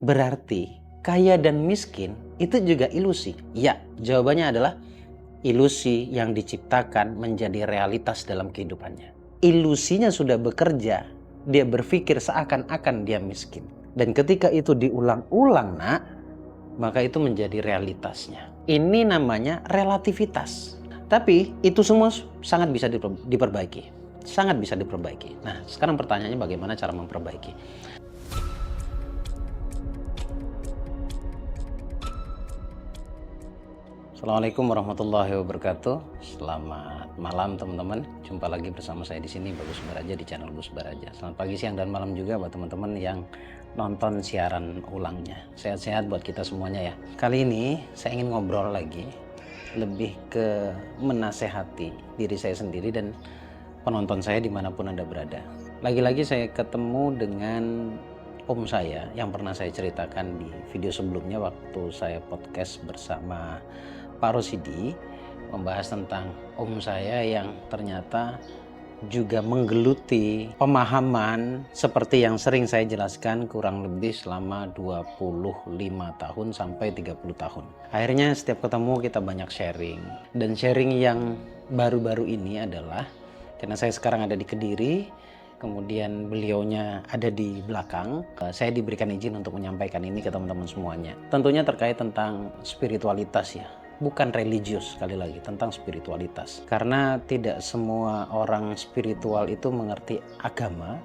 Berarti kaya dan miskin itu juga ilusi? Ya, jawabannya adalah ilusi yang diciptakan menjadi realitas dalam kehidupannya. Ilusinya sudah bekerja, dia berpikir seakan-akan dia miskin. Dan ketika itu diulang-ulang, nak, maka itu menjadi realitasnya. Ini namanya relativitas. Tapi itu semua sangat bisa diperbaiki. Sangat bisa diperbaiki. Nah, sekarang pertanyaannya bagaimana cara memperbaiki? Assalamualaikum warahmatullahi wabarakatuh. Selamat malam teman-teman. Jumpa lagi bersama saya di sini Bagus Baraja di channel Gus Baraja. Selamat pagi, siang, dan malam juga buat teman-teman yang nonton siaran ulangnya. Sehat-sehat buat kita semuanya ya. Kali ini saya ingin ngobrol lagi lebih ke menasehati diri saya sendiri dan penonton saya dimanapun Anda berada. Lagi-lagi saya ketemu dengan om saya yang pernah saya ceritakan di video sebelumnya waktu saya podcast bersama Pak Rosidi, membahas tentang om saya yang ternyata juga menggeluti pemahaman seperti yang sering saya jelaskan kurang lebih selama 25 tahun sampai 30 tahun. Akhirnya setiap ketemu kita banyak sharing. Dan sharing yang baru-baru ini adalah karena saya sekarang ada di Kediri, kemudian beliaunya ada di belakang, saya diberikan izin untuk menyampaikan ini ke teman-teman semuanya. Tentunya terkait tentang spiritualitas ya. Bukan religius, sekali lagi, tentang spiritualitas. Karena tidak semua orang spiritual itu mengerti agama,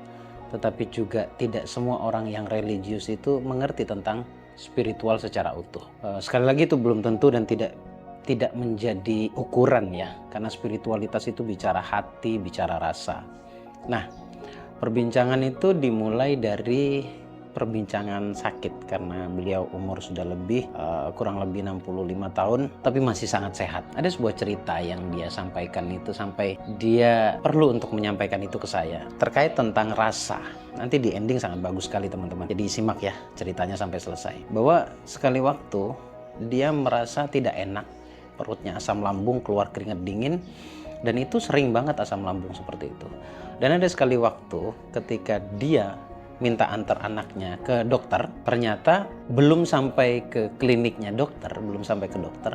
tetapi juga tidak semua orang yang religius itu mengerti tentang spiritual secara utuh. Sekali lagi itu belum tentu dan tidak menjadi ukuran ya, karena spiritualitas itu bicara hati, bicara rasa. Nah, perbincangan itu dimulai dari perbincangan sakit karena beliau umur sudah lebih kurang lebih 65 tahun tapi masih sangat sehat. Ada sebuah cerita yang dia sampaikan itu sampai dia perlu untuk menyampaikan itu ke saya terkait tentang rasa. Nanti di ending sangat bagus sekali teman-teman. Jadi simak ya ceritanya sampai selesai. Bahwa sekali waktu dia merasa tidak enak, perutnya asam lambung, keluar keringat dingin, dan itu sering banget asam lambung seperti itu. Dan ada sekali waktu ketika dia minta antar anaknya ke dokter, ternyata belum sampai ke kliniknya dokter, belum sampai ke dokter,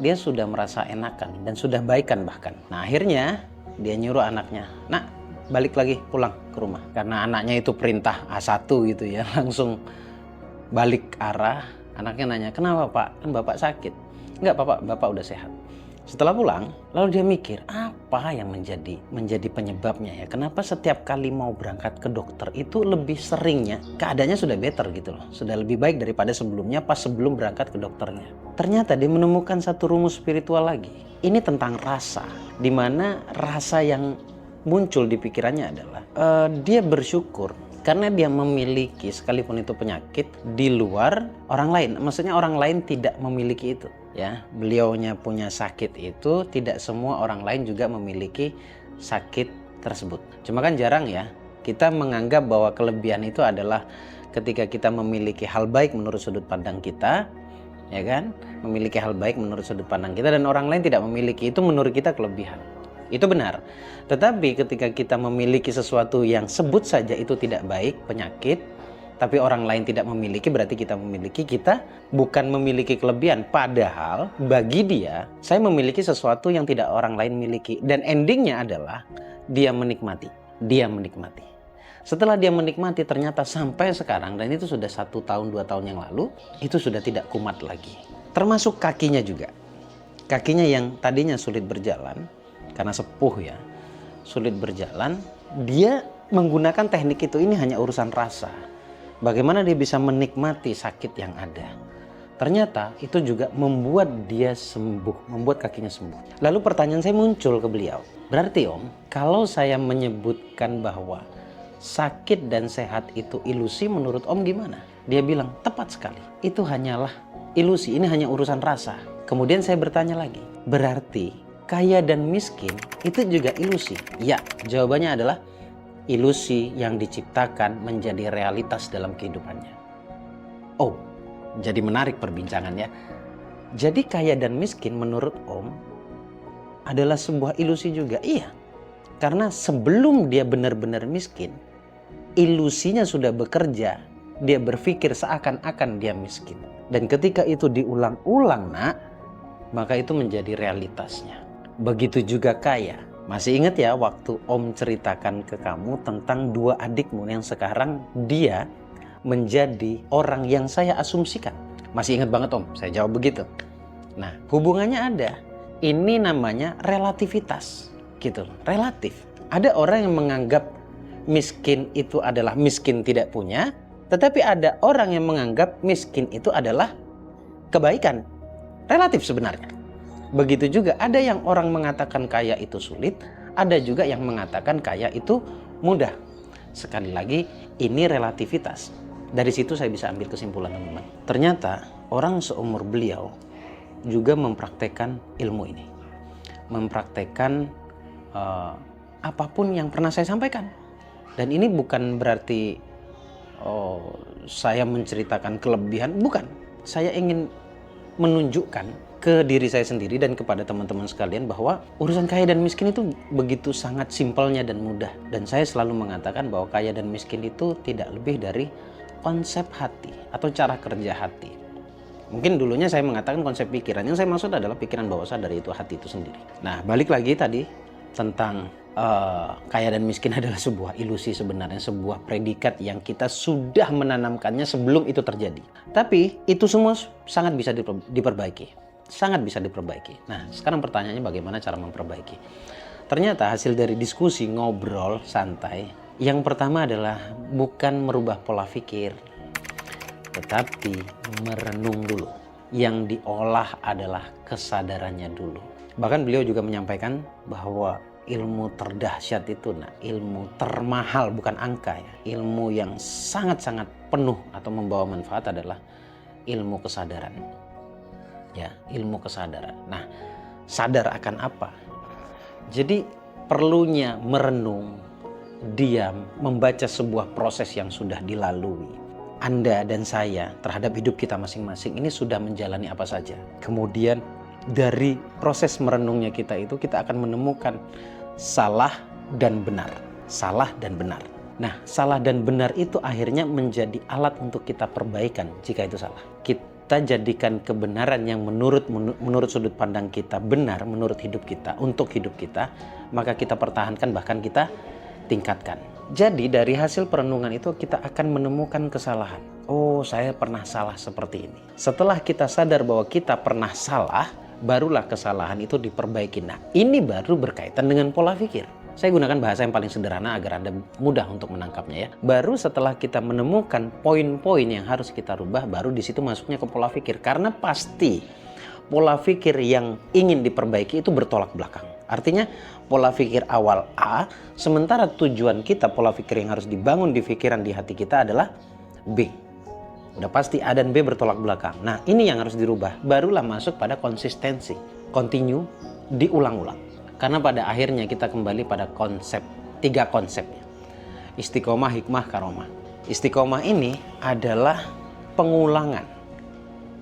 dia sudah merasa enakan dan sudah baikan bahkan. Nah akhirnya dia nyuruh anaknya, nak balik lagi pulang ke rumah. Karena anaknya itu perintah A1 gitu ya, langsung balik arah. Anaknya nanya, kenapa pak? Kan bapak sakit. Enggak bapak udah sehat. Setelah pulang, lalu dia mikir, apa yang menjadi penyebabnya ya? Kenapa setiap kali mau berangkat ke dokter itu lebih seringnya keadaannya sudah better gitu loh. Sudah lebih baik daripada sebelumnya pas sebelum berangkat ke dokternya. Ternyata dia menemukan satu rumus spiritual lagi. Ini tentang rasa. Dimana rasa yang muncul di pikirannya adalah dia bersyukur karena dia memiliki sekalipun itu penyakit di luar orang lain. Maksudnya orang lain tidak memiliki itu. Ya, beliaunya punya sakit itu tidak semua orang lain juga memiliki sakit tersebut. Cuma kan jarang ya kita menganggap bahwa kelebihan itu adalah ketika kita memiliki hal baik menurut sudut pandang kita, ya kan? Memiliki hal baik menurut sudut pandang kita dan orang lain tidak memiliki, itu menurut kita kelebihan. Itu benar. Tetapi ketika kita memiliki sesuatu yang sebut saja itu tidak baik, penyakit, tapi orang lain tidak memiliki, berarti kita memiliki, kita bukan memiliki kelebihan. Padahal bagi dia, saya memiliki sesuatu yang tidak orang lain miliki. Dan endingnya adalah dia menikmati. Dia menikmati. Setelah dia menikmati ternyata sampai sekarang, dan itu sudah 1 tahun 2 tahun yang lalu, itu sudah tidak kumat lagi. Termasuk kakinya juga. Kakinya yang tadinya sulit berjalan, karena sepuh ya, sulit berjalan, dia menggunakan teknik itu. Ini hanya urusan rasa. Bagaimana dia bisa menikmati sakit yang ada. Ternyata itu juga membuat dia sembuh, membuat kakinya sembuh. Lalu pertanyaan saya muncul ke beliau. Berarti om, kalau saya menyebutkan bahwa sakit dan sehat itu ilusi, menurut om gimana? Dia bilang, tepat sekali. Itu hanyalah ilusi, ini hanya urusan rasa. Kemudian saya bertanya lagi, berarti kaya dan miskin itu juga ilusi? Ya, jawabannya adalah ilusi yang diciptakan menjadi realitas dalam kehidupannya. Oh, jadi menarik perbincangannya. Jadi kaya dan miskin menurut om adalah sebuah ilusi juga? Iya, karena sebelum dia benar-benar miskin, ilusinya sudah bekerja, dia berpikir seakan-akan dia miskin. Dan ketika itu diulang-ulang nak, maka itu menjadi realitasnya. Begitu juga kaya. Masih ingat ya waktu Om ceritakan ke kamu tentang dua adikmu yang sekarang dia menjadi orang yang saya asumsikan. Masih ingat banget Om, saya jawab begitu. Nah, hubungannya ada. Ini namanya relativitas, gitu. Relatif. Ada orang yang menganggap miskin itu adalah miskin tidak punya, tetapi ada orang yang menganggap miskin itu adalah kebaikan. Relatif sebenarnya. Begitu juga ada yang orang mengatakan kaya itu sulit, ada juga yang mengatakan kaya itu mudah. Sekali lagi, ini relativitas. Dari situ saya bisa ambil kesimpulan teman-teman. Ternyata orang seumur beliau juga mempraktekkan ilmu ini. Mempraktekkan apapun yang pernah saya sampaikan. Dan ini bukan berarti saya menceritakan kelebihan. Bukan. Saya ingin menunjukkan ke diri saya sendiri dan kepada teman-teman sekalian bahwa urusan kaya dan miskin itu begitu sangat simpelnya dan mudah. Dan saya selalu mengatakan bahwa kaya dan miskin itu tidak lebih dari konsep hati atau cara kerja hati. Mungkin dulunya saya mengatakan konsep pikiran. Yang saya maksud adalah pikiran bawah sadar, itu hati itu sendiri. Nah, balik lagi tadi tentang kaya dan miskin adalah sebuah ilusi sebenarnya, sebuah predikat yang kita sudah menanamkannya sebelum itu terjadi. Tapi itu semua sangat bisa diperbaiki. Sangat bisa diperbaiki. Nah, sekarang pertanyaannya bagaimana cara memperbaiki? Ternyata hasil dari diskusi, ngobrol, santai, yang pertama adalah bukan merubah pola pikir, tetapi merenung dulu. Yang diolah adalah kesadarannya dulu. Bahkan beliau juga menyampaikan bahwa ilmu terdahsyat itu, ilmu termahal bukan angka ya. Ilmu yang sangat-sangat penuh atau membawa manfaat adalah ilmu kesadaran. Ya, ilmu kesadaran. Nah, sadar akan apa? Jadi perlunya merenung, diam, membaca sebuah proses yang sudah dilalui. Anda dan saya terhadap hidup kita masing-masing ini sudah menjalani apa saja. Kemudian dari proses merenungnya kita itu kita akan menemukan salah dan benar. Salah dan benar. Nah, salah dan benar itu akhirnya menjadi alat untuk kita perbaikan jika itu salah. Kita jadikan kebenaran yang menurut sudut pandang kita benar, menurut hidup kita, untuk hidup kita, maka kita pertahankan, bahkan kita tingkatkan. Jadi dari hasil perenungan itu kita akan menemukan kesalahan. Oh, saya pernah salah seperti ini. Setelah kita sadar bahwa kita pernah salah, barulah kesalahan itu diperbaiki. Nah, ini baru berkaitan dengan pola pikir. Saya gunakan bahasa yang paling sederhana agar Anda mudah untuk menangkapnya ya. Baru setelah kita menemukan poin-poin yang harus kita rubah, baru di situ masuknya ke pola pikir. Karena pasti pola pikir yang ingin diperbaiki itu bertolak belakang. Artinya pola pikir awal A, sementara tujuan kita, pola pikir yang harus dibangun di pikiran, di hati kita adalah B. Udah pasti A dan B bertolak belakang. Nah, ini yang harus dirubah. Barulah masuk pada konsistensi. Continue, diulang-ulang. Karena pada akhirnya kita kembali pada konsep, 3 konsepnya. Istiqomah, hikmah, karomah. Istiqomah ini adalah pengulangan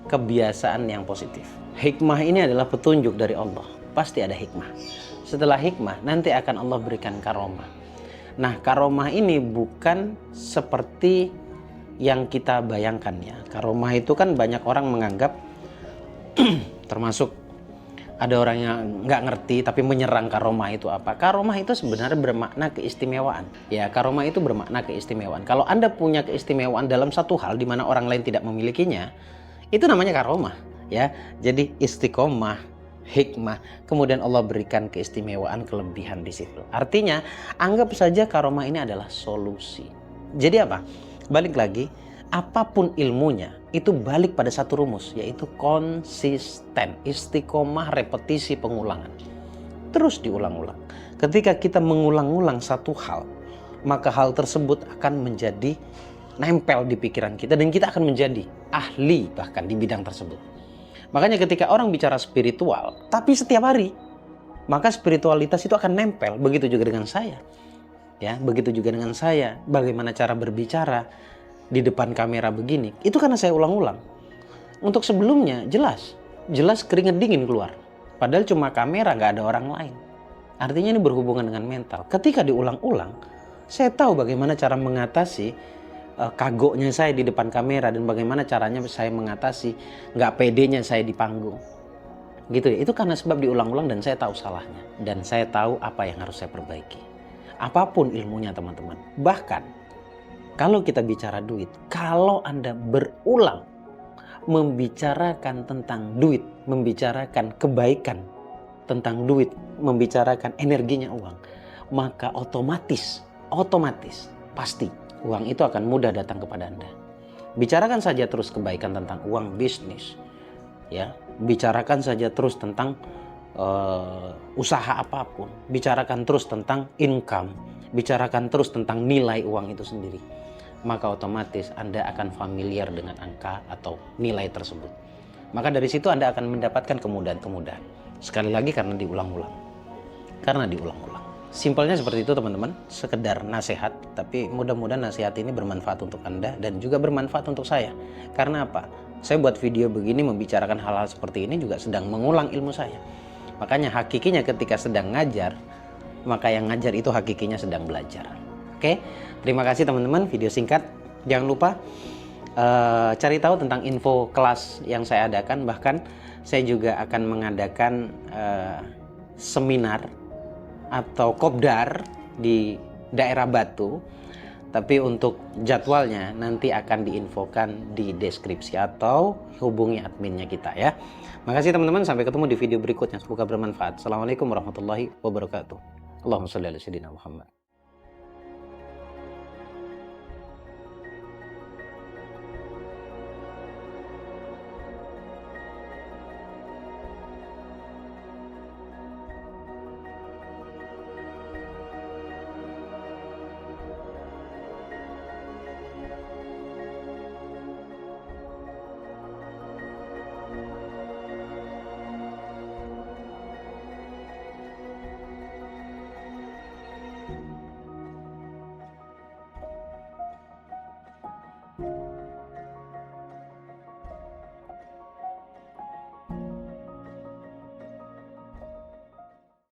kebiasaan yang positif. Hikmah ini adalah petunjuk dari Allah. Pasti ada hikmah. Setelah hikmah, nanti akan Allah berikan karomah. Nah, karomah ini bukan seperti yang kita bayangkan ya. Karomah itu kan banyak orang menganggap termasuk ada orang yang nggak ngerti tapi menyerang karomah itu apa. Karomah itu sebenarnya bermakna keistimewaan. Ya, karomah itu bermakna keistimewaan. Kalau Anda punya keistimewaan dalam satu hal di mana orang lain tidak memilikinya, itu namanya karomah. Ya, jadi istiqomah, hikmah, kemudian Allah berikan keistimewaan, kelebihan di situ. Artinya, anggap saja karomah ini adalah solusi. Jadi apa? Balik lagi, apapun ilmunya, itu balik pada satu rumus, yaitu konsisten. Istiqomah, repetisi, pengulangan. Terus diulang-ulang. Ketika kita mengulang-ulang satu hal, maka hal tersebut akan menjadi nempel di pikiran kita dan kita akan menjadi ahli bahkan di bidang tersebut. Makanya ketika orang bicara spiritual, tapi setiap hari, maka spiritualitas itu akan nempel. Begitu juga dengan saya. Ya, begitu juga dengan saya. Bagaimana cara berbicara di depan kamera begini, itu karena saya ulang-ulang. Untuk sebelumnya jelas keringat dingin keluar. Padahal cuma kamera, nggak ada orang lain. Artinya ini berhubungan dengan mental. Ketika diulang-ulang, saya tahu bagaimana cara mengatasi kagoknya saya di depan kamera dan bagaimana caranya saya mengatasi nggak pedenya saya di panggung. Gitu ya. Itu karena sebab diulang-ulang dan saya tahu salahnya. Dan saya tahu apa yang harus saya perbaiki. Apapun ilmunya teman-teman. Bahkan kalau kita bicara duit, kalau Anda berulang membicarakan tentang duit, membicarakan kebaikan tentang duit, membicarakan energinya uang, maka otomatis pasti uang itu akan mudah datang kepada Anda. Bicarakan saja terus kebaikan tentang uang, bisnis, ya. Bicarakan saja terus tentang usaha apapun, bicarakan terus tentang income, bicarakan terus tentang nilai uang itu sendiri, maka otomatis Anda akan familiar dengan angka atau nilai tersebut. Maka dari situ Anda akan mendapatkan kemudahan-kemudahan. Sekali lagi karena diulang-ulang. Simpelnya seperti itu teman-teman, sekedar nasihat, tapi mudah-mudahan nasihat ini bermanfaat untuk Anda dan juga bermanfaat untuk saya. Karena apa? Saya buat video begini membicarakan hal-hal seperti ini juga sedang mengulang ilmu saya. Makanya hakikinya ketika sedang ngajar, maka yang ngajar itu hakikinya sedang belajar. Oke, terima kasih teman-teman, video singkat. Jangan lupa cari tahu tentang info kelas yang saya adakan. Bahkan saya juga akan mengadakan seminar atau kopdar di daerah Batu. Tapi untuk jadwalnya nanti akan diinfokan di deskripsi atau hubungi adminnya kita ya. Makasih teman-teman, sampai ketemu di video berikutnya. Semoga bermanfaat. Assalamualaikum warahmatullahi wabarakatuh. Allahumma shalli ala sayyidina Muhammad.